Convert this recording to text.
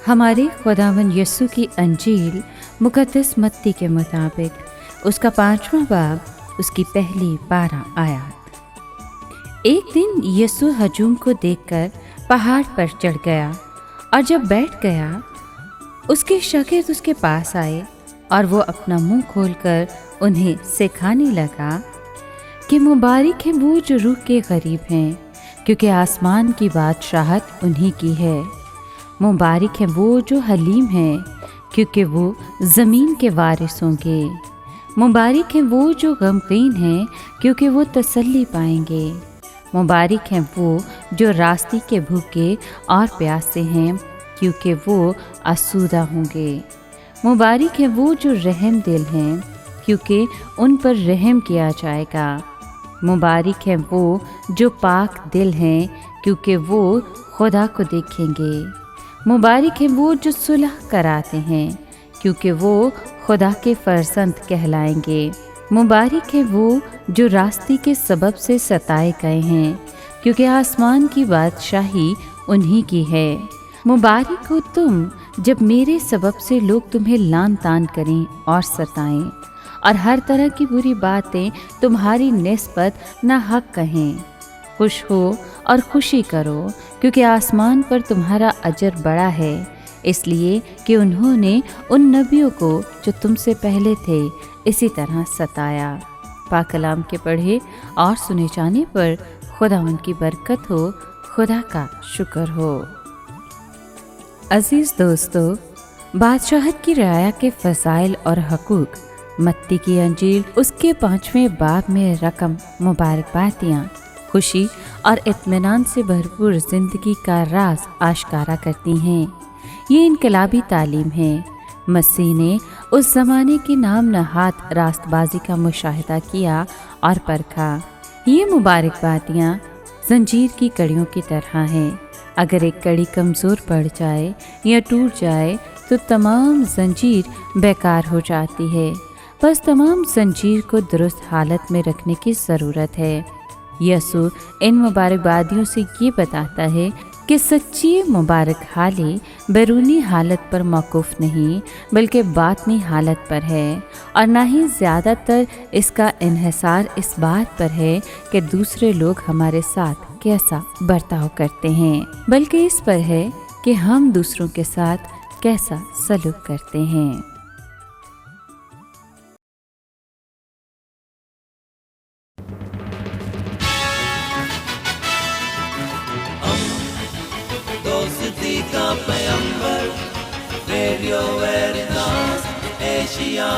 हमारे खुदावंद यीशु की अंजील मुकद्दस मत्ती के मुताबिक उसका 5वां बाब उसकी पहली 12 आयत। एक दिन यीशु हजूम को देखकर पहाड़ पर चढ़ गया और जब बैठ गया उसके शागिर्द उसके पास आए और वो अपना मुंह खोलकर उन्हें सिखाने लगा कि मुबारक है वो जो रूह के गरीब हैं, क्योंकि आसमान की बादशाहत उन्हीं की है। मुबारक है वो जो हलीम हैं, क्योंकि वो ज़मीन के वारिस होंगे। मुबारक है वो जो गमगीन हैं, क्योंकि वो तसल्ली पाएंगे। मुबारक हैं वो जो रास्ते के भूखे और प्यासे हैं, क्योंकि वो आसूदा होंगे। मुबारक है वो जो रहम दिल हैं, क्योंकि उन पर रहम किया जाएगा। मुबारक है वो जो पाक दिल हैं, क्योंकि वो खुदा को देखेंगे। मुबारक है वो जो सुलह कराते हैं, क्योंकि वो खुदा के फर्जंद कहलाएंगे। मुबारक है वो जो रास्ते के सबब से सताए गए हैं, क्योंकि आसमान की बादशाही उन्हीं की है। मुबारक हो तुम जब मेरे सबब से लोग तुम्हें लान तान करें और सताएं और हर तरह की बुरी बातें तुम्हारी निस्बत नाहक कहें। खुश हो और खुशी करो, क्योंकि आसमान पर तुम्हारा अजर बड़ा है, इसलिए कि उन्होंने उन नबियों को जो तुमसे पहले थे इसी तरह सताया। पाक कलाम के पढ़े और सुने जाने पर खुदा उनकी बरकत हो। खुदा का शुक्र हो। अजीज़ दोस्तों, बादशाहत की रियाया के फ़ज़ाइल और हकूक़ मत्ती की अंजील उसके 5वें बाब में रकम मुबारकबादियाँ खुशी और इत्मीनान से भरपूर ज़िंदगी का राज आश्कारा करती हैं। ये इनकलाबी तालीम है। मसीह ने उस ज़माने की नाम नहाद रास्तबाजी का मुशाहिदा किया और परखा। ये मुबारकबादियाँ जंजीर की कड़ियों की तरह हैं। अगर एक कड़ी कमज़ोर पड़ जाए या टूट जाए तो तमाम जंजीर बेकार हो जाती है। बस तमाम जंजीर को दुरुस्त हालत में रखने की ज़रूरत है। यीशु इन मुबारकबादियों से ये बताता है कि सच्ची मुबारक हाली बैरूनी हालत पर मौकूफ़ नहीं बल्कि बातनी हालत पर है, और ना ही ज़्यादातर इसका इन्हिसार इस बात पर है कि दूसरे लोग हमारे साथ कैसा बर्ताव करते हैं, बल्कि इस पर है कि हम दूसरों के साथ कैसा सलूक करते हैं। दोस्ती का पैगंबर रेडियो वेरितास एशिया।